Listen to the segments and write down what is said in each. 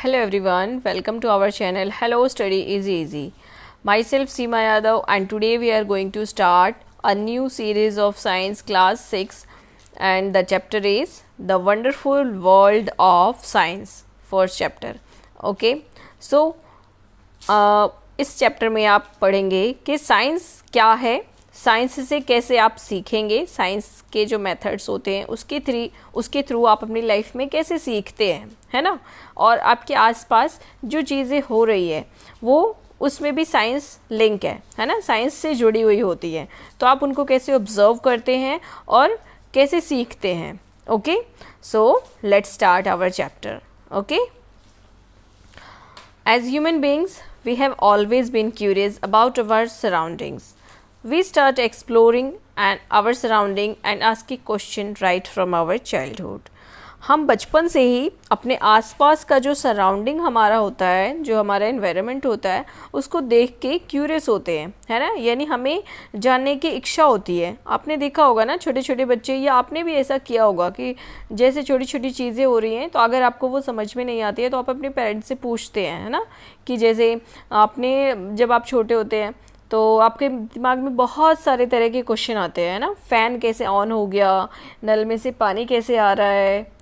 Hello everyone, welcome to our channel Hello Study is Easy. Myself Seema Yadav, and today we are going to start a new series of science class 6, and the chapter is The Wonderful World of Science, first chapter. Okay, so इस chapter में आप पढ़ेंगे कि science क्या है, science से कैसे आप सीखेंगे, साइंस के जो मेथड्स होते हैं उसके थ्रू आप अपनी लाइफ में कैसे सीखते हैं, है ना। और आपके आसपास जो चीज़ें हो रही है वो उसमें भी साइंस लिंक है ना, साइंस से जुड़ी हुई होती है, तो आप उनको कैसे ऑब्जर्व करते हैं और कैसे सीखते हैं। Okay, so let's start our chapter. Okay, as human beings, we have always been curious about our surroundings. We start exploring our surrounding and asking questions right from our childhood. हम बचपन से ही अपने आसपास का जो सराउंडिंग हमारा होता है, जो हमारा एनवायरनमेंट होता है, उसको देख के क्यूरियस होते हैं, है ना। यानी हमें जानने की इच्छा होती है। आपने देखा होगा ना, छोटे छोटे बच्चे, या आपने भी ऐसा किया होगा कि जैसे छोटी छोटी चीज़ें हो रही हैं तो अगर आपको वो समझ में नहीं आती है तो आप अपने पेरेंट्स से पूछते हैं, है ना। कि जैसे आपने जब आप छोटे होते हैं तो आपके दिमाग में बहुत सारे तरह के क्वेश्चन आते हैं ना। फ़ैन कैसे ऑन हो गया, नल में से पानी कैसे आ रहा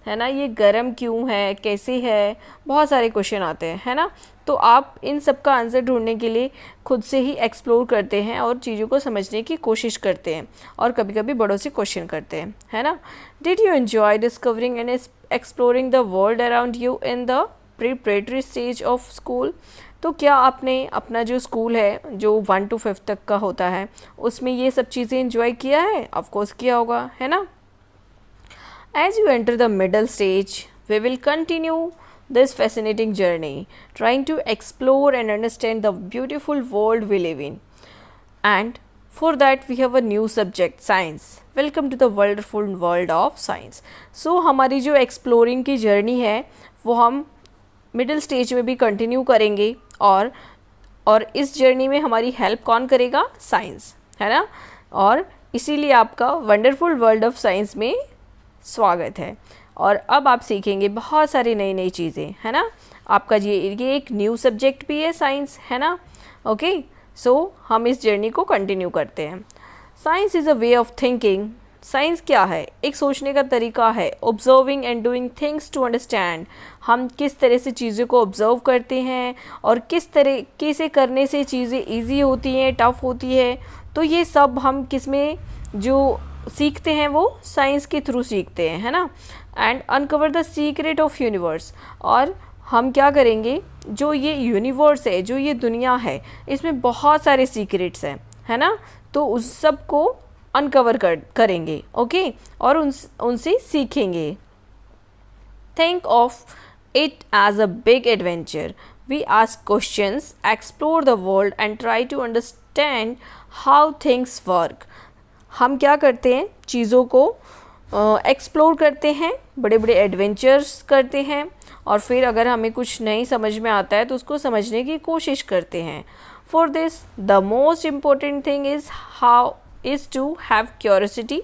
है ना, ये गर्म क्यों है, कैसे है, बहुत सारे क्वेश्चन आते हैं, है ना। तो आप इन सब का आंसर ढूंढने के लिए खुद से ही एक्सप्लोर करते हैं और चीज़ों को समझने की कोशिश करते हैं, और कभी कभी बड़ों से क्वेश्चन करते हैं, है ना। Did you enjoy discovering and exploring the world around you in the preparatory stage of school? तो क्या आपने अपना जो स्कूल है, जो 1 to 5 तक का होता है, उसमें ये सब चीज़ें एंजॉय किया है? ऑफ कोर्स किया होगा, है ना। As you enter the middle stage, we will continue this fascinating journey, trying to explore and understand the beautiful world we live in. And for that we have a new subject, science. Welcome to the wonderful world of science. So हमारी जो exploring की journey है वो हम middle stage में भी continue करेंगे, और इस जर्नी में हमारी हेल्प कौन करेगा? साइंस, है ना। और इसीलिए आपका वंडरफुल वर्ल्ड ऑफ साइंस में स्वागत है। और अब आप सीखेंगे बहुत सारी नई नई चीज़ें, है ना। आपका ये एक न्यू सब्जेक्ट भी है, साइंस, है ना। ओके, सो हम इस जर्नी को कंटिन्यू करते हैं। Science is a way of thinking. Science क्या है? एक सोचने का तरीका है। Observing and doing things to understand. हम किस तरह से चीज़ों को ऑब्जर्व करते हैं और किस तरीके से करने से चीज़ें ईजी होती हैं, टफ होती है। तो ये सब हम किस में जो सीखते हैं वो साइंस के थ्रू सीखते हैं, है ना। And uncover the secret of universe. और हम क्या करेंगे, जो ये यूनिवर्स है, जो ये दुनिया है, इसमें बहुत सारे सीक्रेट्स हैं, है ना। तो उस सब को अनकवर करेंगे, ओके, और उनसे सीखेंगे। Think of it as a big adventure. We ask questions, explore the world and try to understand how things work. हम क्या करते हैं, चीज़ों को एक्सप्लोर करते हैं, बड़े बड़े एडवेंचर्स करते हैं, और फिर अगर हमें कुछ नहीं समझ में आता है तो उसको समझने की कोशिश करते हैं। For this the most important thing is to have curiosity,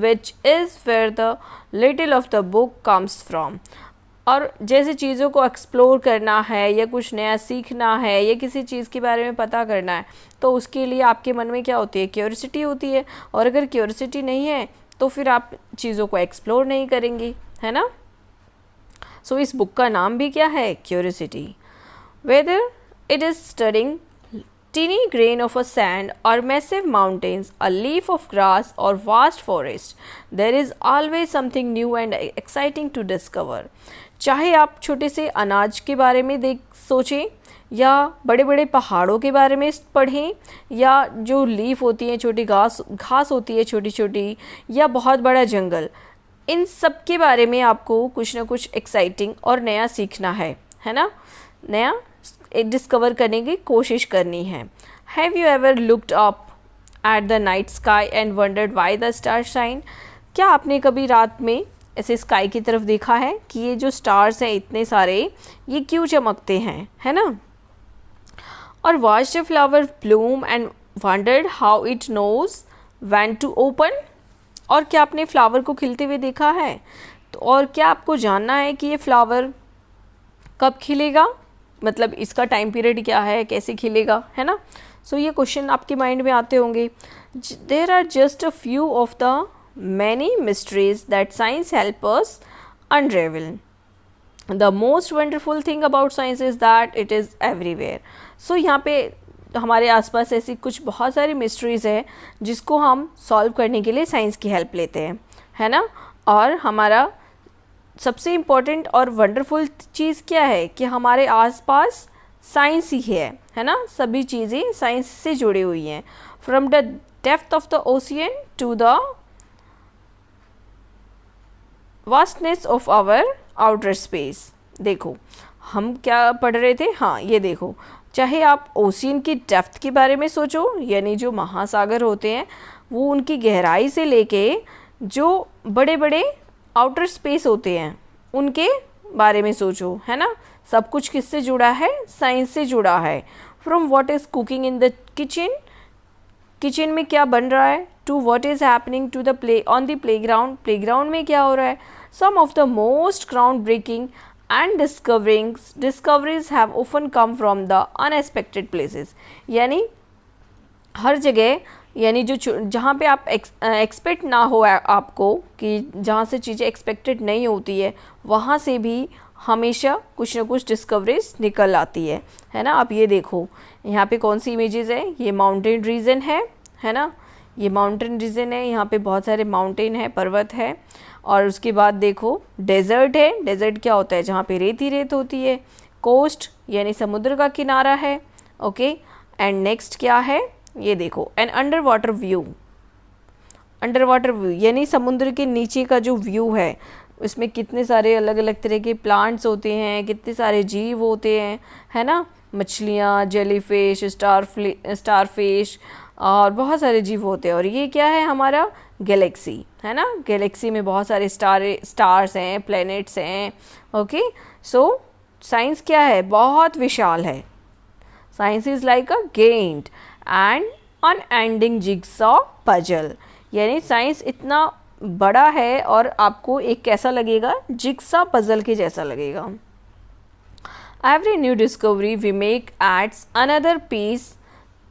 which is where the little of the book comes from. और जैसे चीज़ों को एक्सप्लोर करना है, या कुछ नया सीखना है, या किसी चीज़ के बारे में पता करना है, तो उसके लिए आपके मन में क्या होती है? क्यूरियोसिटी होती है। और अगर क्यूरियोसिटी नहीं है तो फिर आप चीज़ों को एक्सप्लोर नहीं करेंगे, है ना। सो इस बुक का नाम भी क्या है? Curiosity. Weather it is studying teeny grain of a sand or massive mountains, a leaf of grass or vast forest, there is always something new and exciting to discover. चाहे आप छोटे से अनाज के बारे में सोचें, या बड़े बड़े पहाड़ों के बारे में पढ़ें, या जो लीफ होती है, छोटी घास होती है छोटी छोटी, या बहुत बड़ा जंगल, इन सब के बारे में आपको कुछ ना कुछ एक्साइटिंग और नया सीखना है ना, नया डिस्कवर करने की कोशिश करनी है। Have you ever looked up at the night sky and wandered why the star shine? क्या आपने कभी रात में ऐसे स्काई की तरफ देखा है कि ये जो स्टार्स हैं इतने सारे, ये क्यों चमकते हैं, है ना। और watch the flower bloom and wondered how it knows when to open? और क्या आपने फ्लावर को खिलते हुए देखा है? तो और क्या आपको जानना है कि ये फ्लावर कब खिलेगा, मतलब इसका टाइम पीरियड क्या है, कैसे खिलेगा, है ना। सो ये क्वेश्चन आपके माइंड में आते होंगे. There are just a few of the many mysteries that science help us unravel. The most wonderful thing about science is that it is everywhere. So यहाँ पे हमारे आसपास ऐसी कुछ बहुत सारी मिस्ट्रीज़ है जिसको हम सॉल्व करने के लिए साइंस की हेल्प लेते हैं, है ना. और हमारा सबसे इम्पोर्टेंट और वंडरफुल चीज़ क्या है कि हमारे आसपास साइंस ही है ना. सभी चीज़ें साइंस से जुड़ी हुई हैं. From the depth of the ocean to the vastness of our outer space. देखो हम क्या पढ़ रहे थे, हाँ ये देखो, चाहे आप ओशियन की डेप्थ के बारे में सोचो, यानी जो महासागर होते हैं वो उनकी गहराई से लेके जो बड़े बड़े आउटर स्पेस होते हैं उनके बारे में सोचो, है ना. सब कुछ किससे जुड़ा है, साइंस से जुड़ा है. From what is cooking in the kitchen, kitchen में क्या बन रहा है, to what is happening to the play on the playground, playground में क्या हो रहा है. Some of the most ground breaking and discoveries have often come from the unexpected places. यानी हर जगह, यानी जो जहाँ पे आप एक्सपेक्ट ना हो आपको, कि जहाँ से चीज़ें एक्सपेक्टेड नहीं होती है, वहाँ से भी हमेशा कुछ ना कुछ डिस्कवरीज निकल आती है ना. आप ये देखो यहाँ पे कौन सी इमेजेस है, ये माउंटेन रीजन है ना. ये माउंटेन रीजन है, यहाँ पे बहुत सारे माउंटेन है, पर्वत है. और उसके बाद देखो डेजर्ट है. डेजर्ट क्या होता है, जहाँ पे रेत ही रेत होती है. कोस्ट यानी समुद्र का किनारा है. ओके, एंड नेक्स्ट क्या है, ये देखो an underwater view. Underwater view यानी समुद्र के नीचे का जो व्यू है, उसमें कितने सारे अलग अलग तरह के प्लांट्स होते हैं, कितने सारे जीव होते हैं, है ना. मछलियाँ, जेलीफिश, स्टारफिश और बहुत सारे जीव होते हैं. और ये क्या है, हमारा गैलेक्सी, है ना. गैलेक्सी में बहुत सारे स्टार्स हैं, प्लैनेट्स हैं. ओके, सो साइंस क्या है, बहुत विशाल है. Science is like a giant and unending jigsaw puzzle. यानी साइंस इतना बड़ा है और आपको एक कैसा लगेगा, जिगसॉ पजल के जैसा लगेगा. Every new discovery we make adds another piece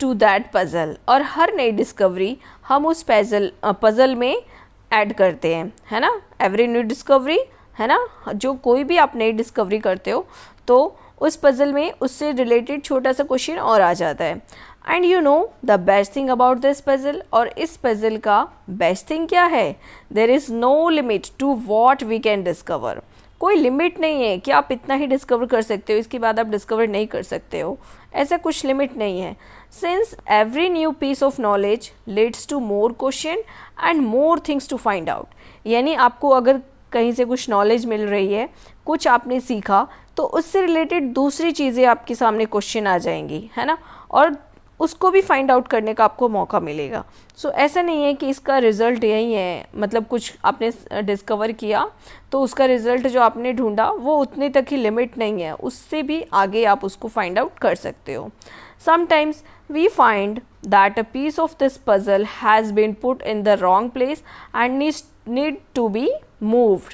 to that puzzle. और हर नई डिस्कवरी हम उस पजल में ऐड करते हैं, है ना. एवरी न्यू डिस्कवरी, है ना, जो कोई भी आप नई डिस्कवरी करते हो तो उस पजल में उससे रिलेटेड छोटा सा क्वेश्चन और आ जाता है. And you know the best thing about this puzzle, और इस पजल का बेस्ट थिंग क्या है, there is no limit to what we can discover. कोई लिमिट नहीं है कि आप इतना ही डिस्कवर कर सकते हो, इसके बाद आप डिस्कवर नहीं कर सकते हो, ऐसा कुछ लिमिट नहीं है. Since every new piece of knowledge leads to more question and more things to find out. यानी आपको अगर कहीं से कुछ नॉलेज मिल रही है, कुछ आपने सीखा, तो उससे रिलेटेड दूसरी चीज़ें आपके सामने क्वेश्चन आ जाएंगी, है ना, और उसको भी फाइंड आउट करने का आपको मौका मिलेगा. सो ऐसा नहीं है कि इसका रिज़ल्ट यही है, मतलब कुछ आपने डिस्कवर किया तो उसका रिज़ल्ट जो आपने ढूंढा वो उतने तक ही लिमिट नहीं है, उससे भी आगे आप उसको फाइंड आउट कर सकते हो. Sometimes we find that a piece of this puzzle has been put in the wrong place and need to be moved.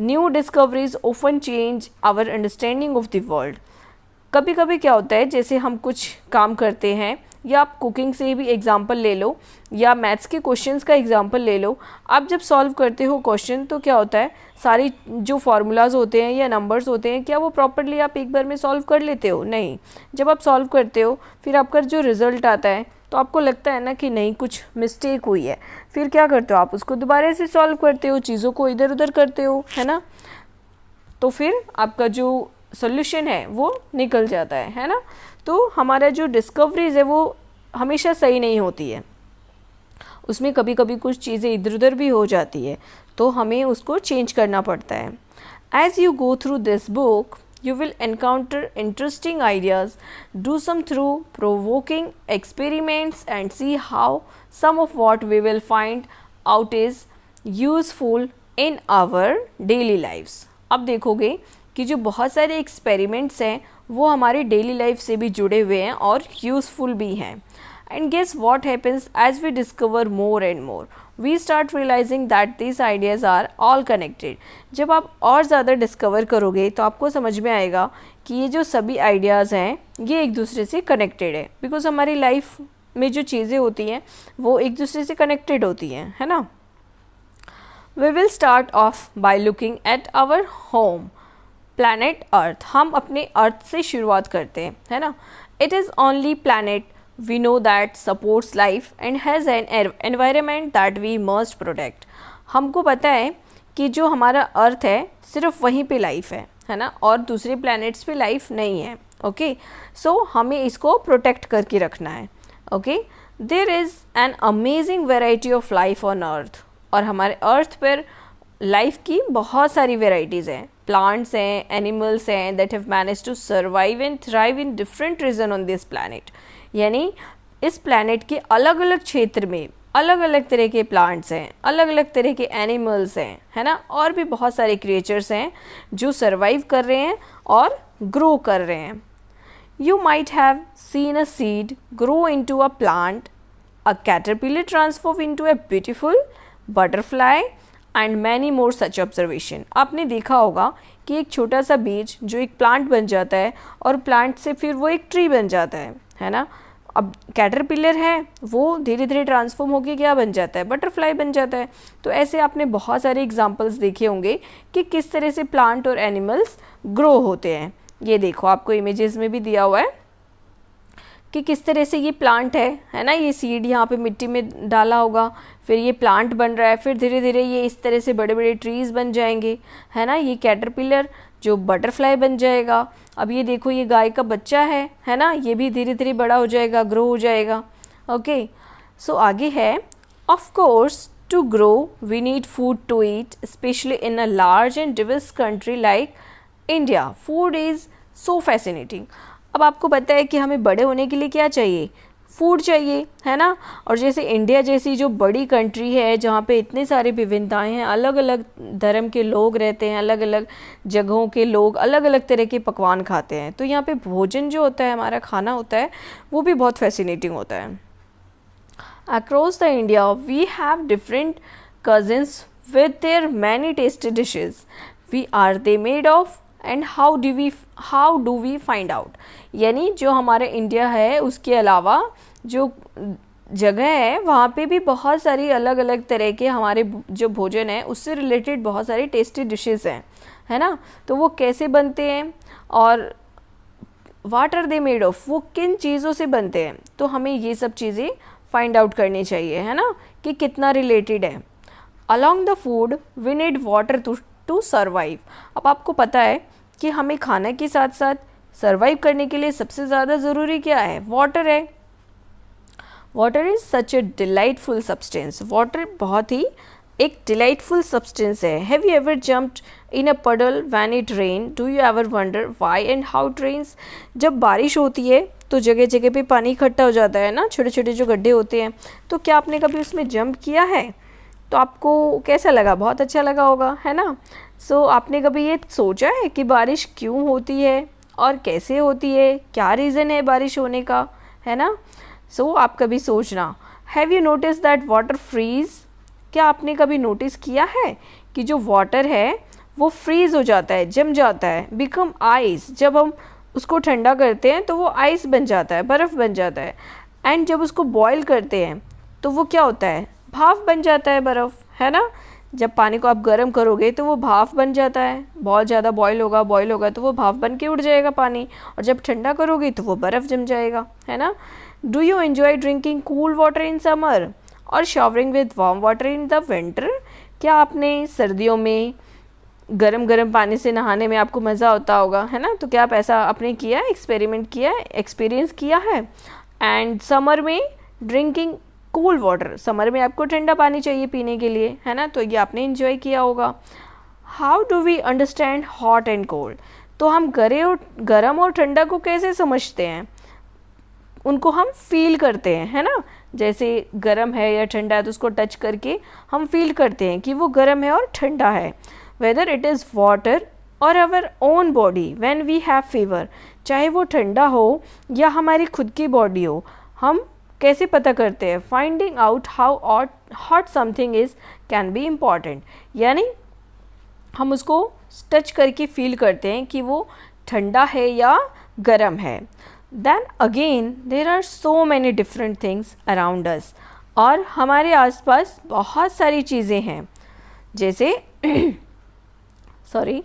New discoveries often change our understanding of the world. कभी कभी क्या होता है, जैसे हम कुछ काम करते हैं, या आप कुकिंग से भी एग्जांपल ले लो, या मैथ्स के क्वेश्चंस का एग्जांपल ले लो. आप जब सॉल्व करते हो क्वेश्चन तो क्या होता है, सारी जो फार्मूलाज होते हैं या नंबर्स होते हैं, क्या वो प्रॉपरली आप एक बार में सॉल्व कर लेते हो, नहीं. जब आप सॉल्व करते हो फिर आपका जो रिज़ल्ट आता है तो आपको लगता है ना कि नहीं, कुछ मिस्टेक हुई है. फिर क्या करते हो, आप उसको दोबारा से सॉल्व करते हो, चीज़ों को इधर उधर करते हो, है ना. तो फिर आपका जो सॉल्यूशन है वो निकल जाता है ना. तो हमारा जो डिस्कवरीज है वो हमेशा सही नहीं होती है, उसमें कभी कभी कुछ चीज़ें इधर उधर भी हो जाती है, तो हमें उसको चेंज करना पड़ता है. As you go through this book you will encounter interesting ideas, do some through provoking experiments and see how some of what we will find out is useful in our daily lives. अब देखोगे कि जो बहुत सारे experiments हैं वो हमारे daily life से भी जुड़े हुए हैं और यूज़फुल भी हैं. And guess what happens as we discover more and more. We start realising that this ideas are all connected. जब आप और ज़्यादा डिस्कवर करोगे तो आपको समझ में आएगा कि ये जो सभी आइडियाज़ हैं ये एक दूसरे से कनेक्टेड है, बिकॉज हमारी लाइफ में जो चीज़ें होती हैं वो एक दूसरे से कनेक्टेड होती हैं, है ना। We will start off by looking at our home planet earth. हम अपने अर्थ से शुरुआत करते हैं, है ना। It is only planet we know that supports life and has an environment that we must protect. हमको पता है कि जो हमारा अर्थ है सिर्फ वहीं पे लाइफ है ना, और दूसरे प्लैनेट्स पे लाइफ नहीं है। ओके, सो हमें इसको प्रोटेक्ट करके रखना है। Okay, there is an amazing variety of life on earth. और हमारे अर्थ पर लाइफ की बहुत सारी वेराइटीज़ हैं, प्लांट्स हैं, एनिमल्स हैं that have manage to survive and thrive in different region on this planet. यानी इस प्लैनेट के अलग अलग क्षेत्र में अलग अलग तरह के प्लांट्स हैं, अलग अलग तरह के एनिमल्स हैं, है ना, और भी बहुत सारे क्रिएचर्स हैं जो सर्वाइव कर रहे हैं और ग्रो कर रहे हैं। You might have seen a seed grow into a plant, a caterpillar transform into a beautiful butterfly and many more such observation. आपने देखा होगा कि एक छोटा सा बीज जो एक प्लांट बन जाता है और प्लांट से फिर वो एक ट्री बन जाता है ना। अब कैटरपिलर है वो धीरे धीरे ट्रांसफॉर्म होकर क्या बन जाता है, बटरफ्लाई बन जाता है। तो ऐसे आपने बहुत सारे एग्जांपल्स देखे होंगे कि किस तरह से प्लांट और एनिमल्स ग्रो होते हैं। ये देखो आपको इमेजेस में भी दिया हुआ है कि किस तरह से ये प्लांट है ना। ये सीड यहाँ पे मिट्टी में डाला होगा, फिर ये प्लांट बन रहा है, फिर धीरे धीरे ये इस तरह से बड़े बड़े ट्रीज़ बन जाएंगे, है ना। ये कैटरपिलर जो बटरफ्लाई बन जाएगा। अब ये देखो ये गाय का बच्चा है ना, ये भी धीरे धीरे बड़ा हो जाएगा, ग्रो हो जाएगा। ओके, सो आगे है, of course to grow we need food to eat, specially in a large and diverse country like India. Food is so fascinating. अब आपको पता है कि हमें बड़े होने के लिए क्या चाहिए, फूड चाहिए, है ना। और जैसे इंडिया जैसी जो बड़ी कंट्री है जहाँ पे इतने सारे विभिन्नताएं हैं, अलग अलग धर्म के लोग रहते हैं, अलग अलग जगहों के लोग अलग अलग तरह के पकवान खाते हैं, तो यहाँ पे भोजन जो होता है, हमारा खाना होता है, वो भी बहुत फैसिनेटिंग होता है। Across the India we have different cuisines with their many tasty dishes. We are they made of and how do we find out. यानी जो हमारा इंडिया है उसके अलावा जो जगह है वहाँ पे भी बहुत सारी अलग अलग तरह के हमारे जो भोजन है उससे रिलेटेड बहुत सारी टेस्टी डिशेस हैं, है ना। तो वो कैसे बनते हैं और what are they made of, वो किन चीज़ों से बनते हैं, तो हमें ये सब चीज़ें फाइंड आउट करनी चाहिए, है ना, कि कितना रिलेटेड है। Along the food we need water to survive. अब आपको पता है कि हमें खाने के साथ साथ सर्वाइव करने के लिए सबसे ज़्यादा ज़रूरी क्या है, वाटर है। Water is such a delightful substance. Water बहुत ही एक डिलाइटफुल सब्सटेंस है। Have you ever jumped in a puddle when it rain? Do you ever wonder why and how it rains? जब बारिश होती है तो जगह जगह पे पानी इकट्ठा हो जाता है ना, छोटे छोटे जो गड्ढे होते हैं, तो क्या आपने कभी उसमें जंप किया है? तो आपको कैसा लगा? बहुत अच्छा लगा होगा, है ना। सो आपने कभी ये सोचा है कि बारिश क्यों होती है और कैसे होती है, क्या रीज़न है बारिश होने का, है ना। सो आप कभी सोचना। Have you notice that water freeze? क्या आपने कभी नोटिस किया है कि जो वाटर है वो फ्रीज हो जाता है, जम जाता है, बिकम आइस। जब हम उसको ठंडा करते हैं तो वो आइस बन जाता है, बर्फ़ बन जाता है। एंड जब उसको बॉयल करते हैं तो वो क्या होता है, भाप बन जाता है, बर्फ़, है ना। जब पानी को आप गर्म करोगे तो वो भाप बन जाता है, बहुत ज़्यादा बॉयल होगा तो वो भाप बन के उड़ जाएगा पानी, और जब ठंडा करोगे तो वो बर्फ़ जम जाएगा, है ना। Do you enjoy drinking cool water in summer और showering with warm water in the winter? क्या आपने सर्दियों में गरम गरम पानी से नहाने में आपको मज़ा होता होगा, है ना। तो क्या आप ऐसा आपने किया है, एक्सपेरिमेंट किया है, एक्सपीरियंस किया है? एंड समर में ड्रिंकिंग कूल वाटर, समर में आपको ठंडा पानी चाहिए पीने के लिए, है ना, तो ये आपने इन्जॉय किया होगा। How do we understand hot and cold? तो हम गरम और ठंडा को कैसे समझते हैं? उनको हम फील करते हैं, है ना। जैसे गरम है या ठंडा है तो उसको टच करके हम फील करते हैं कि वो गरम है और ठंडा है। वेदर इट इज़ वाटर और our own body when we have fever, चाहे वो ठंडा हो या हमारी खुद की बॉडी हो, हम कैसे पता करते हैं? Finding out how hot something is can be important, यानी हम उसको टच करके फील करते हैं कि वो ठंडा है या गर्म है. Then again there are so many different things around us, और हमारे आसपास बहुत सारी चीज़ें हैं, जैसे sorry,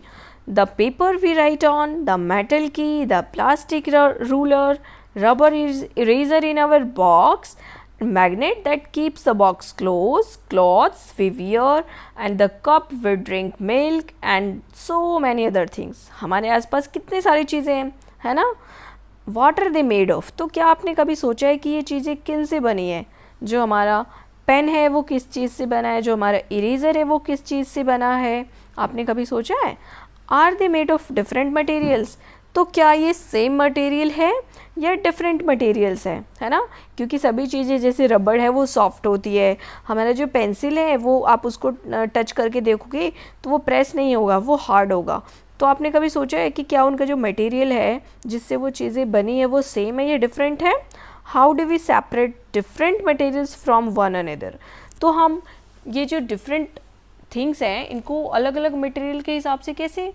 the paper we write on, the metal key, the plastic ruler, rubber eraser in our box, magnet that keeps the box closed, clothes we wear, and the cup we drink milk, and so many other things. हमारे आसपास कितनी सारी चीज़ें हैं, है ना. What are they made of? तो क्या आपने कभी सोचा है कि ये चीज़ें किन से बनी है? जो हमारा पेन है वो किस चीज़ से बना है, जो हमारा इरेज़र है वो किस चीज़ से बना है, आपने कभी सोचा है? Are they made of different materials? तो क्या ये सेम मटेरियल है या डिफरेंट मटेरियल्स है ना. क्योंकि सभी चीज़ें, जैसे रबड़ है वो सॉफ्ट होती है, हमारा जो पेंसिल है वो आप उसको टच करके देखोगे तो वो प्रेस नहीं होगा, वो हार्ड होगा. तो आपने कभी सोचा है कि क्या उनका जो मटेरियल है जिससे वो चीज़ें बनी है वो सेम है या डिफरेंट है? How do we separate different materials from one another? तो हम ये जो डिफरेंट थिंग्स हैं इनको अलग अलग मटेरियल के हिसाब से कैसे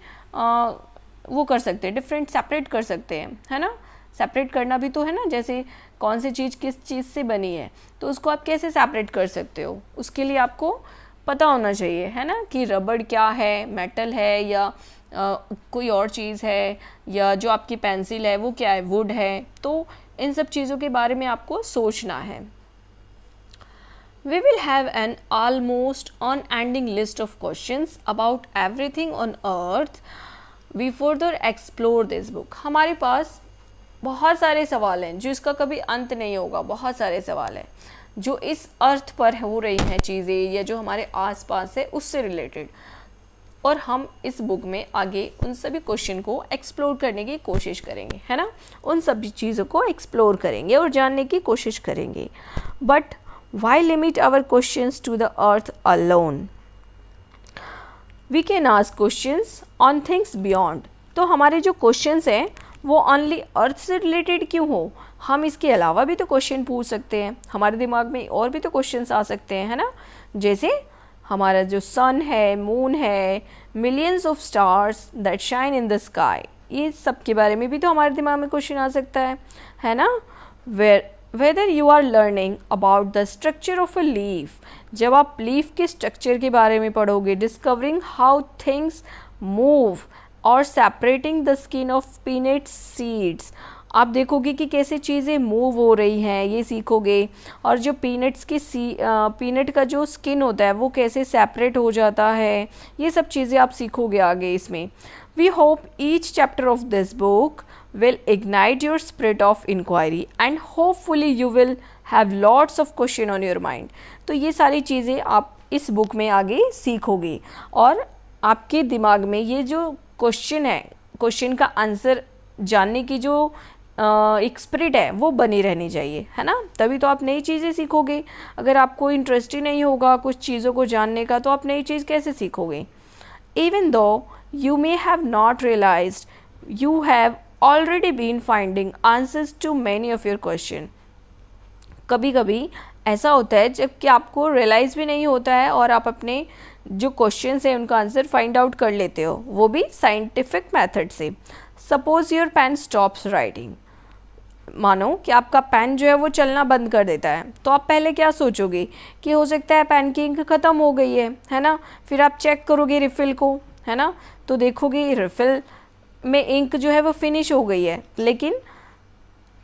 वो कर सकते हैं, डिफरेंट सेपरेट कर सकते हैं, है ना. सेपरेट करना भी तो है ना, जैसे कौन सी चीज़ किस चीज़ से बनी है तो उसको आप कैसे सेपरेट कर सकते हो, उसके लिए आपको पता होना चाहिए, है ना, कि रबड़ क्या है, मेटल है या कोई और चीज़ है, या जो आपकी पेंसिल है वो क्या है, वुड है. तो इन सब चीज़ों के बारे में आपको सोचना है. We will have an almost unending list of questions about everything on earth. We further explore this book. हमारे पास बहुत सारे सवाल हैं जो इसका कभी अंत नहीं होगा. बहुत सारे सवाल हैं जो इस अर्थ पर हो रही हैं चीज़ें या जो हमारे आसपास है उससे रिलेटेड, और हम इस बुक में आगे उन सभी क्वेश्चन को एक्सप्लोर करने की कोशिश करेंगे, है ना. उन सभी चीज़ों को एक्सप्लोर करेंगे और जानने की कोशिश करेंगे. But why limit our questions to the earth alone? We can ask questions on things beyond. तो हमारे जो क्वेश्चंस हैं वो ओनली अर्थ से रिलेटेड क्यों हो, हम इसके अलावा भी तो क्वेश्चन पूछ सकते हैं. हमारे दिमाग में और भी तो क्वेश्चंस आ सकते हैं, है ना. जैसे हमारा जो सन है, मून है, millions of stars that shine in the sky, ये सब के बारे में भी तो हमारे दिमाग में क्वेश्चन आ सकता है ना. Whether you are learning about the structure of a leaf, जब आप लीफ के स्ट्रक्चर के बारे में पढ़ोगे, discovering how things move, और separating the skin of peanut seeds, आप देखोगे कि कैसे चीज़ें मूव हो रही हैं, ये सीखोगे. और जो पीनट्स की पीनट का जो स्किन होता है वो कैसे सेपरेट हो जाता है, ये सब चीज़ें आप सीखोगे आगे इसमें. We hope each chapter of this book will ignite your spirit of inquiry and hopefully you will have lots of question on your mind. तो ये सारी चीज़ें आप इस बुक में आगे सीखोगे और आपके दिमाग में ये जो क्वेश्चन है, क्वेश्चन का आंसर जानने की जो एक स्पिरिट है वो बनी रहनी चाहिए, है ना. तभी तो आप नई चीज़ें सीखोगे. अगर आपको इंटरेस्ट ही नहीं होगा कुछ चीज़ों को जानने का तो आप नई चीज़ कैसे सीखोगे. Even though you may have not realized, you have already been finding answers to many of your question. कभी कभी ऐसा होता है जबकि आपको रियलाइज़ भी नहीं होता है और आप अपने जो क्वेश्चंस हैं उनका आंसर फाइंड आउट कर लेते हो, वो भी साइंटिफिक मेथड से. Suppose your pen stops writing, मानो कि आपका पेन जो है वो चलना बंद कर देता है, तो आप पहले क्या सोचोगे कि हो सकता है पेन की इंक ख़त्म हो गई है ना. फिर आप चेक करोगे रिफ़िल को, है ना, तो देखोगे रिफ़िल में इंक जो है वो फिनिश हो गई है. लेकिन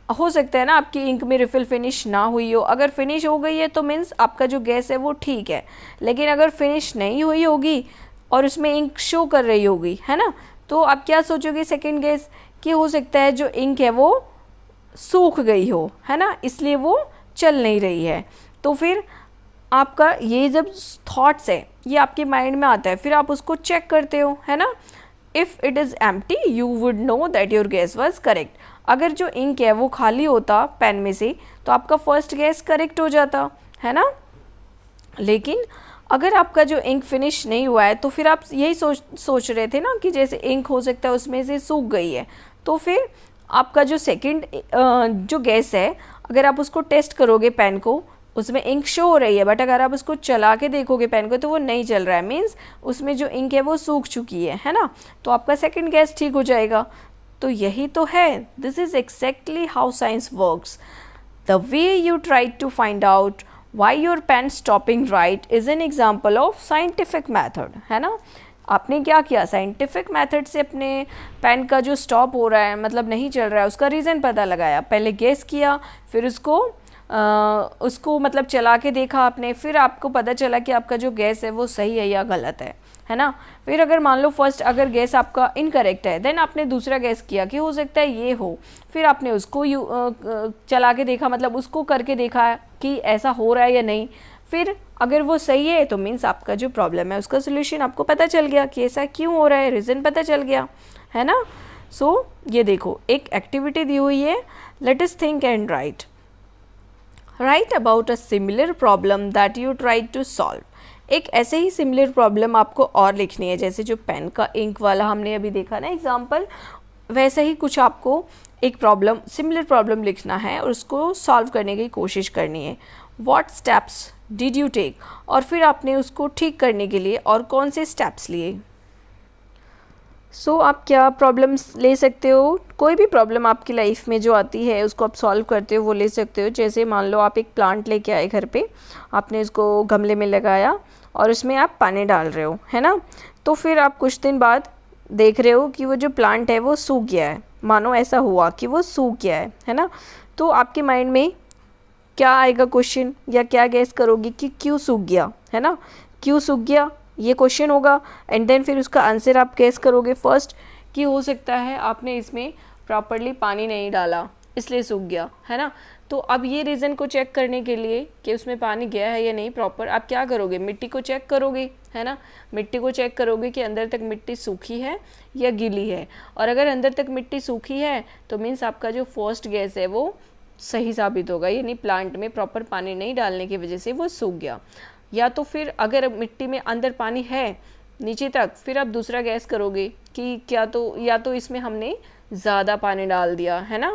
हो सकता है ना आपकी इंक में रिफ़िल फिनिश ना हुई हो. अगर फिनिश हो गई है तो मीन्स आपका जो गैस है वो ठीक है. लेकिन अगर फिनिश नहीं हुई होगी और उसमें इंक शो कर रही होगी, है ना, तो आप क्या सोचोगे सेकेंड गैस कि हो सकता है जो इंक है वो सूख गई हो, है ना, इसलिए वो चल नहीं रही है. तो फिर आपका ये जब थॉट्स है ये आपके माइंड में आता है, फिर आप उसको चेक करते हो, है ना. If it is empty you would know that your gas was correct. अगर जो इंक है वो खाली होता पेन में से तो आपका फर्स्ट गैस करेक्ट हो जाता, है ना. लेकिन अगर आपका जो इंक फिनिश नहीं हुआ है तो फिर आप यही सोच रहे थे ना कि जैसे इंक हो सकता है उसमें से सूख गई है. तो फिर आपका जो सेकंड जो गैस है अगर आप उसको टेस्ट करोगे पेन को उसमें इंक शो हो रही है, बट अगर आप उसको चला के देखोगे पेन को तो वो नहीं चल रहा है, मीन्स उसमें जो इंक है वो सूख चुकी है ना। तो आपका सेकंड गैस ठीक हो जाएगा। तो यही तो है, this is exactly how science works. The way you try to find out why your pen stopping write is an example of scientific method, है ना। आपने क्या किया, साइंटिफिक मेथड से अपने पेन का जो स्टॉप हो रहा है, मतलब नहीं चल रहा है, उसका रीज़न पता लगाया। पहले गेस किया, फिर उसको मतलब चला के देखा आपने, फिर आपको पता चला कि आपका जो गैस है वो सही है या गलत है ना। फिर अगर मान लो फर्स्ट अगर गैस आपका इनकरेक्ट है, देन आपने दूसरा गैस किया कि हो सकता है ये हो, फिर आपने उसको चला के देखा, मतलब उसको करके देखा कि ऐसा हो रहा है या नहीं। फिर अगर वो सही है तो मीन्स आपका जो प्रॉब्लम है उसका सोल्यूशन आपको पता चल गया कि ऐसा क्यों हो रहा है, रीज़न पता चल गया, है ना। सो ये देखो एक एक्टिविटी दी हुई है, let us think and write about a similar problem that you try to solve. एक ऐसे ही सिमिलर प्रॉब्लम आपको और लिखनी है, जैसे जो पेन का इंक वाला हमने अभी देखा ना एग्जाम्पल, वैसे ही कुछ आपको एक प्रॉब्लम, सिमिलर प्रॉब्लम लिखना है और उसको सॉल्व करने की कोशिश करनी है। What steps did you take, और फिर आपने उसको ठीक करने के लिए और कौन से स्टेप्स लिए। सो आप क्या प्रॉब्लम्स ले सकते हो, कोई भी प्रॉब्लम आपकी लाइफ में जो आती है उसको आप सॉल्व करते हो वो ले सकते हो। जैसे मान लो आप एक प्लांट लेके आए घर पे, आपने उसको गमले में लगाया और उसमें आप पानी डाल रहे हो, है ना। तो फिर आप कुछ दिन बाद देख रहे हो कि वो जो प्लांट है वो सूख गया है, मानो ऐसा हुआ कि वो सूख गया है ना। तो आपके माइंड में क्या आएगा क्वेश्चन, या क्या गैस करोगे कि क्यों सूख गया, है ना, क्यों सूख गया ये क्वेश्चन होगा। एंड देन फिर उसका आंसर आप गैस करोगे फर्स्ट कि हो सकता है आपने इसमें प्रॉपरली पानी नहीं डाला इसलिए सूख गया, है ना। तो अब ये रीज़न को चेक करने के लिए कि उसमें पानी गया है या नहीं प्रॉपर, आप क्या करोगे, मिट्टी को चेक करोगे, है ना। मिट्टी को चेक करोगे कि अंदर तक मिट्टी सूखी है या गीली है, और अगर अंदर तक मिट्टी सूखी है तो मीन्स आपका जो फर्स्ट गैस है वो सही साबित होगा, यानी प्लांट में प्रॉपर पानी नहीं डालने की वजह से वो सूख गया। या तो फिर अगर मिट्टी में अंदर पानी है नीचे तक, फिर आप दूसरा गैस करोगे कि क्या तो या तो इसमें हमने ज़्यादा पानी डाल दिया, है ना,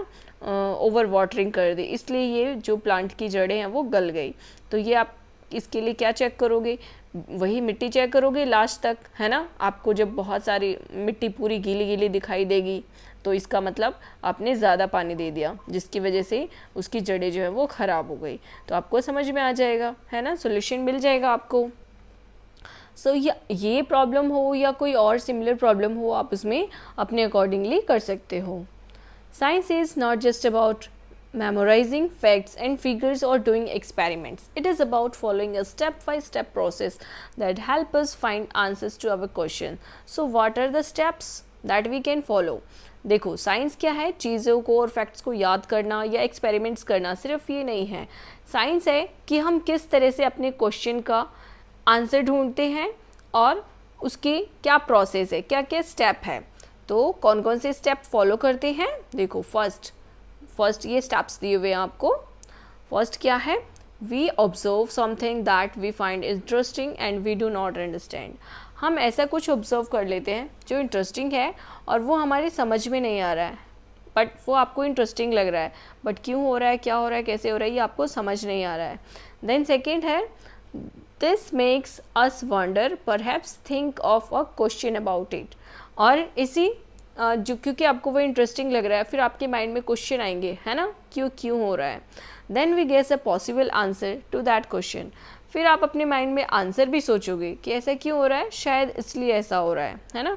ओवर वाटरिंग कर दी, इसलिए ये जो प्लांट की जड़ें हैं वो गल गई। तो ये आप इसके लिए क्या चेक करोगे, वही मिट्टी चेक करोगे लास्ट तक, है ना। आपको जब बहुत सारी मिट्टी पूरी गीली गीली दिखाई देगी तो इसका मतलब आपने ज़्यादा पानी दे दिया, जिसकी वजह से उसकी जड़ें जो है वो ख़राब हो गई। तो आपको समझ में आ जाएगा, है ना, सॉल्यूशन मिल जाएगा आपको। सो ये प्रॉब्लम हो या कोई और सिमिलर प्रॉब्लम हो, आप उसमें अपने अकॉर्डिंगली कर सकते हो। Science is not just about memorizing facts and figures or doing experiments. It is about following a step-by-step process that help us find answers to our question. So what are the steps that we can follow? देखो science क्या है, चीज़ों को और facts को याद करना या एक्सपेरिमेंट्स करना, सिर्फ ये नहीं है। साइंस है कि हम किस तरह से अपने क्वेश्चन का आंसर ढूंढते हैं और उसकी क्या प्रोसेस है, क्या क्या स्टेप है। तो कौन कौन से स्टेप फॉलो करते हैं, देखो फर्स्ट ये स्टेप्स दिए हुए हैं आपको। फर्स्ट क्या है, we observe something that we find interesting and we do not understand. हम ऐसा कुछ ऑब्जर्व कर लेते हैं जो इंटरेस्टिंग है और वो हमारी समझ में नहीं आ रहा है, बट वो आपको इंटरेस्टिंग लग रहा है, बट क्यों हो रहा है, क्या हो रहा है, कैसे हो रहा है, ये आपको समझ नहीं आ रहा है। देन सेकेंड है, this makes us wonder perhaps think of a question about it. और इसी जो क्योंकि आपको वो इंटरेस्टिंग लग रहा है, फिर आपके माइंड में क्वेश्चन आएंगे, है ना, क्यों हो रहा है। Then we guess a possible answer to that question. फिर आप अपने माइंड में आंसर भी सोचोगे कि ऐसा क्यों हो रहा है, शायद इसलिए ऐसा हो रहा है ना।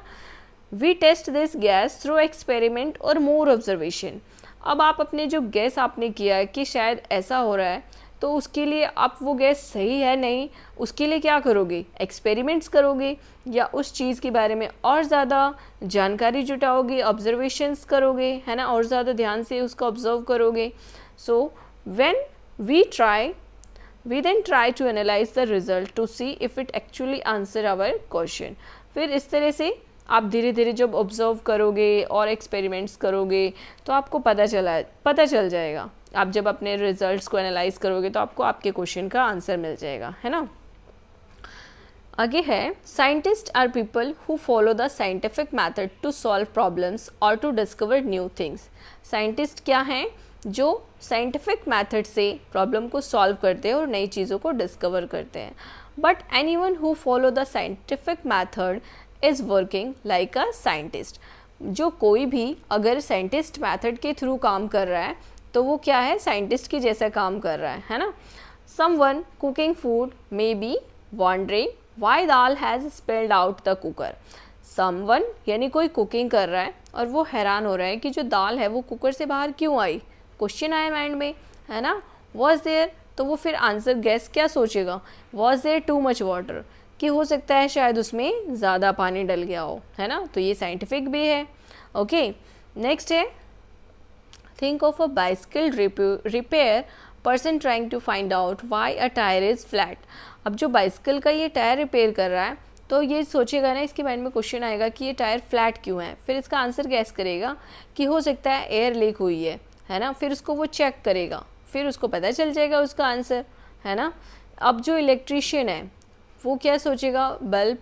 We test this guess through experiment और मोर ऑब्जर्वेशन। अब आप अपने जो गैस आपने किया है कि शायद ऐसा हो रहा है, तो उसके लिए आप वो गैस सही है नहीं, उसके लिए क्या करोगे, एक्सपेरिमेंट्स करोगे या उस चीज़ के बारे में और ज़्यादा जानकारी जुटाओगे, ऑब्जर्वेशंस करोगे, है ना, और ज़्यादा ध्यान से उसको ऑब्जर्व करोगे। So when we then try to analyse the result to see if it actually answer our question. फिर इस तरह से आप धीरे धीरे जब ऑब्जर्व करोगे और एक्सपेरिमेंट्स करोगे तो आपको पता चल जाएगा। आप जब अपने रिजल्ट्स को एनालाइज करोगे तो आपको आपके क्वेश्चन का आंसर मिल जाएगा, है ना। आगे है, scientist are people who follow the scientific method to solve problems और to discover new things. Scientist क्या हैं, जो साइंटिफिक मेथड से प्रॉब्लम को सॉल्व करते हैं और नई चीज़ों को डिस्कवर करते हैं. But anyone who follow the scientific method is working like a scientist. जो कोई भी अगर साइंटिस्ट मेथड के थ्रू काम कर रहा है तो वो क्या है, साइंटिस्ट की जैसा काम कर रहा है ना. Someone cooking food may be wondering why dal has spilled out the cooker. Someone यानी कोई कुकिंग कर रहा है और वो हैरान हो रहा है कि जो दाल है वो कुकर से बाहर क्यों आई. क्वेश्चन आया माइंड में, है ना. वॉज देयर, तो वो फिर आंसर गैस क्या सोचेगा, was there too much water, कि हो सकता है शायद उसमें ज़्यादा पानी डल गया हो, है ना. तो ये साइंटिफिक भी है. ओके, नेक्स्ट है think of a bicycle repair person trying to find out why a tyre is flat. अब जो बाइसिकल का ये टायर रिपेयर कर रहा है तो ये सोचेगा ना, इसके माइंड में क्वेश्चन आएगा कि ये टायर फ्लैट क्यों है. फिर इसका आंसर गैस करेगा कि हो सकता है एयर लीक हुई है ना. फिर उसको वो चेक करेगा, फिर उसको पता चल जाएगा उसका आंसर, है ना. अब जो इलेक्ट्रीशियन है वो क्या सोचेगा, बल्ब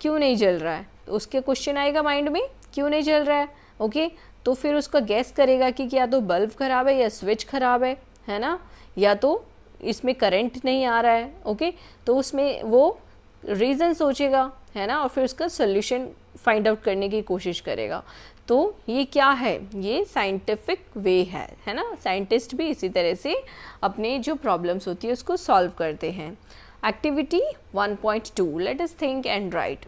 क्यों नहीं जल रहा है. तो उसके क्वेश्चन आएगा माइंड में, क्यों नहीं जल रहा है. ओके, तो फिर उसका गैस करेगा कि क्या तो बल्ब ख़राब है या स्विच ख़राब है ना, या तो इसमें करंट नहीं आ रहा है. ओके, तो उसमें वो रीज़न सोचेगा, है ना, और फिर उसका सोल्यूशन फाइंड आउट करने की कोशिश करेगा. तो ये क्या है, ये साइंटिफिक वे है ना. साइंटिस्ट भी इसी तरह से अपने जो प्रॉब्लम्स होती है उसको सॉल्व करते हैं. Activity 1.2, let us think and write.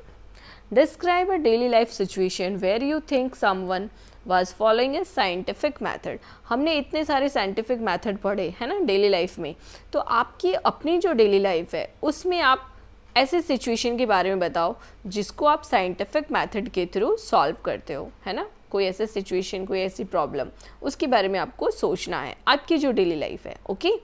Describe a daily life situation where you think someone was following a scientific method. हमने इतने सारे साइंटिफिक मेथड पढ़े हैं ना डेली लाइफ में, तो आपकी अपनी जो डेली लाइफ है उसमें आप ऐसे सिचुएशन के बारे में बताओ जिसको आप साइंटिफिक मेथड के थ्रू सॉल्व करते हो, है ना. कोई ऐसे सिचुएशन, कोई ऐसी प्रॉब्लम, उसके बारे में आपको सोचना है, आपकी जो डेली लाइफ है. Okay,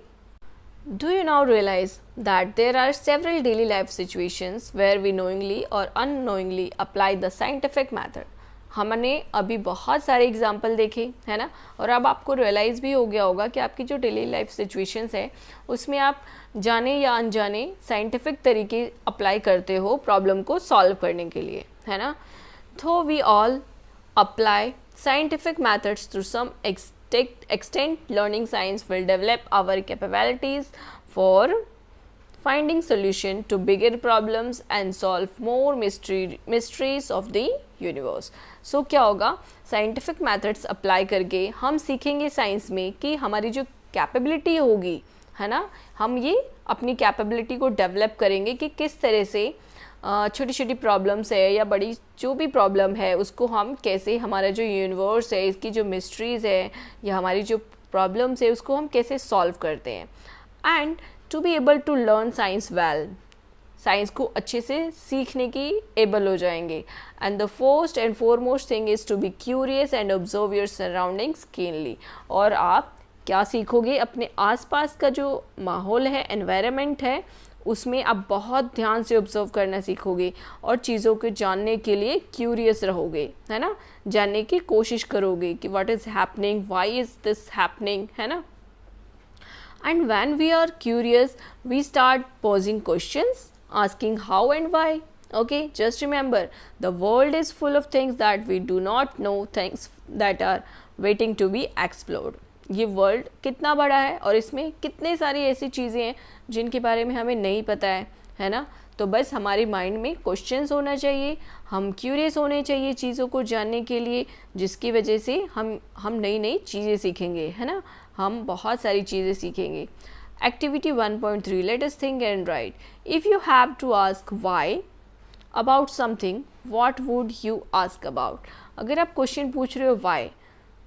Do you now realize that there are several daily life situations where we knowingly or unknowingly apply the scientific method? हमने अभी बहुत सारे एग्जाम्पल देखे, है ना, और अब आपको रियलाइज़ भी हो गया होगा कि आपकी जो डेली लाइफ सिचुएशंस है उसमें आप जाने या अनजाने साइंटिफिक तरीके अप्लाई करते हो प्रॉब्लम को सॉल्व करने के लिए, है ना. तो we all apply scientific methods through some extent. Learning science will develop our capabilities for finding solution to bigger problems and solve more mysteries of the universe. So क्या होगा, scientific methods अप्लाई करके हम सीखेंगे science में कि हमारी जो capability होगी, है ना, हम ये अपनी कैपेबिलिटी को डेवलप करेंगे कि किस तरह से छोटी छोटी प्रॉब्लम्स है या बड़ी जो भी प्रॉब्लम है उसको हम कैसे, हमारा जो यूनिवर्स है इसकी जो मिस्ट्रीज़ है या हमारी जो प्रॉब्लम्स है उसको हम कैसे सॉल्व करते हैं. And to be able to learn science well, science को अच्छे से सीखने की एबल हो जाएंगे. And the first and foremost thing is to be curious and observe your surroundings keenly. और आप क्या सीखोगे, अपने आसपास का जो माहौल है, एनवायरनमेंट है, उसमें आप बहुत ध्यान से ऑब्जर्व करना सीखोगे और चीज़ों को जानने के लिए क्यूरियस रहोगे, है ना, जानने की कोशिश करोगे कि what is happening, why is this happening, है ना. And when we are curious we start posing questions, asking how and why. Okay, just remember the world is full of things that we do not know, things that are waiting to be explored. ये world कितना बड़ा है और इसमें कितने सारी ऐसी चीज़ें हैं जिनके बारे में हमें नहीं पता है ना. तो बस हमारे माइंड में क्वेश्चंस होना चाहिए, हम क्यूरियस होने चाहिए चीज़ों को जानने के लिए, जिसकी वजह से हम नई नई चीज़ें सीखेंगे, है ना, हम बहुत सारी चीज़ें सीखेंगे. Activity 1.3, let us think and write. If you have to ask why about something, what would you ask about. अगर आप क्वेश्चन पूछ रहे हो व्हाई,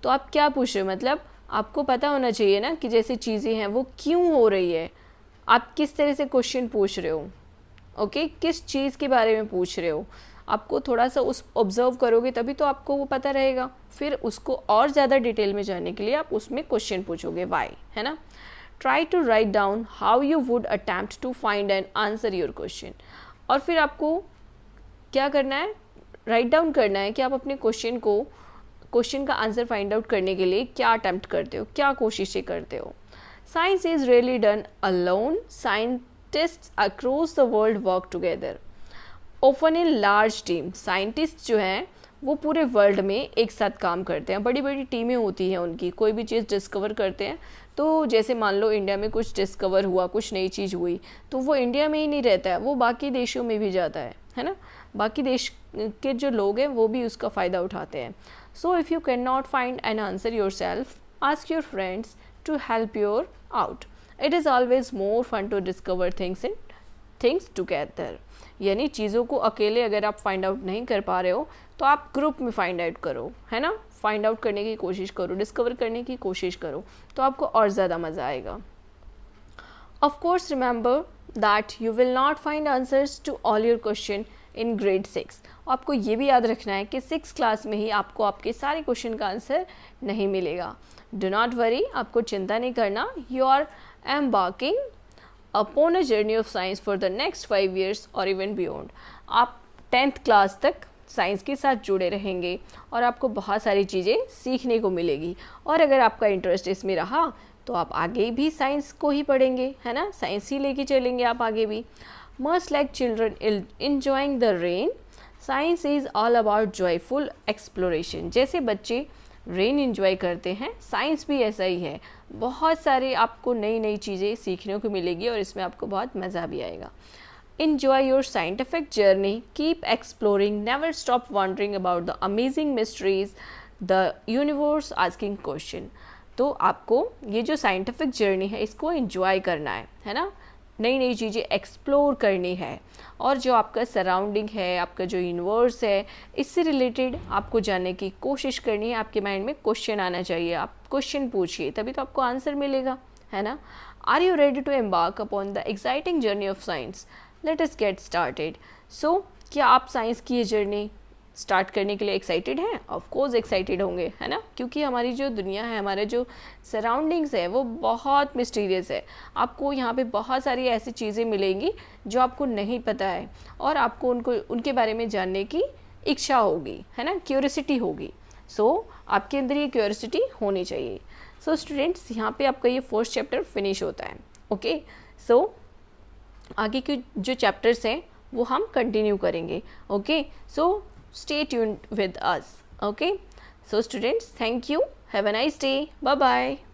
तो आप क्या पूछ रहे हो, मतलब आपको पता होना चाहिए ना कि जैसे चीज़ें हैं वो क्यों हो रही है, आप किस तरह से क्वेश्चन पूछ रहे हो. ओके, किस चीज़ के बारे में पूछ रहे हो, आपको थोड़ा सा उस ऑब्जर्व करोगे तभी तो आपको वो पता रहेगा. फिर उसको और ज़्यादा डिटेल में जानने के लिए आप उसमें क्वेश्चन पूछोगे व्हाई, है ना. Try to write down how you would attempt to find and answer your question. और फिर आपको क्या करना है, राइट डाउन करना है कि आप अपने क्वेश्चन का आंसर फाइंड आउट करने के लिए क्या अटैम्प्ट करते हो, क्या कोशिशें करते हो. Science is really done alone. Scientists across the world work together, often in large team. Scientist जो हैं वो पूरे वर्ल्ड में एक साथ काम करते हैं, बड़ी बड़ी टीमें होती हैं उनकी, कोई भी चीज़ डिस्कवर करते हैं तो जैसे मान लो इंडिया में कुछ डिस्कवर हुआ, कुछ नई चीज़ हुई, तो वो इंडिया में ही नहीं रहता है, वो बाकी देशों में भी जाता है ना, बाकी देश के जो लोग हैं वो भी उसका फ़ायदा उठाते हैं. So if you can not find an answer yourself, ask your friends to help your out. It is always more fun to discover things together. यानी चीज़ों को अकेले अगर आप फाइंड आउट नहीं कर पा रहे हो तो आप ग्रुप में फाइंड आउट करो, है ना, फाइंड आउट करने की कोशिश करो, डिस्कवर करने की कोशिश करो, तो आपको और ज़्यादा मज़ा आएगा. Of course remember that you will not find answers to all your question in grade 6. आपको ये भी याद रखना है कि 6 क्लास में ही आपको आपके सारे क्वेश्चन का आंसर नहीं मिलेगा. डू नॉट वरी, आपको चिंता नहीं करना. You are embarking upon a journey of science for the next 5 years और इवन बियॉन्ड. आप 10th क्लास तक साइंस के साथ जुड़े रहेंगे और आपको बहुत सारी चीज़ें सीखने को मिलेगी. और अगर आपका इंटरेस्ट इसमें रहा तो आप आगे भी साइंस को ही पढ़ेंगे, है ना, साइंस ही लेके चलेंगे आप आगे भी. Must like children enjoying the rain, science is all about joyful exploration. जैसे बच्चे रेन एंजॉय करते हैं, साइंस भी ऐसा ही है. बहुत सारे आपको नई नई चीज़ें सीखने को मिलेगी और इसमें आपको बहुत मज़ा भी आएगा. Enjoy your scientific journey, keep exploring, never stop wondering about the amazing mysteries, the universe, asking question. तो आपको ये जो साइंटिफिक जर्नी है इसको एंजॉय करना है ना, नई नई चीज़ें एक्सप्लोर करनी है. और जो आपका सराउंडिंग है, आपका जो यूनिवर्स है, इससे रिलेटेड आपको जानने की कोशिश करनी है. आपके माइंड में क्वेश्चन आना चाहिए, आप क्वेश्चन पूछिए तभी तो आपको आंसर मिलेगा, है ना. Are you ready to embark upon the exciting journey of science? Let us get started. So क्या आप साइंस की ये जर्नी स्टार्ट करने के लिए एक्साइटेड हैं? ऑफ कोर्स एक्साइटेड होंगे, है ना, क्योंकि हमारी जो दुनिया है, हमारे जो सराउंडिंग्स है वो बहुत मिस्टीरियस है. आपको यहाँ पे बहुत सारी ऐसी चीज़ें मिलेंगी जो आपको नहीं पता है और आपको उनके बारे में जानने की इच्छा होगी, है ना, क्यूरियोसिटी होगी. सो आपके अंदर ये क्यूरियोसिटी होनी चाहिए. सो स्टूडेंट्स, यहाँ पे आपका ये 4th चैप्टर फिनिश होता है. ओके, सो आगे के जो चैप्टर्स हैं वो हम कंटिन्यू करेंगे. Okay, so stay tuned with us. Okay, so students, thank you, have a nice day, bye bye.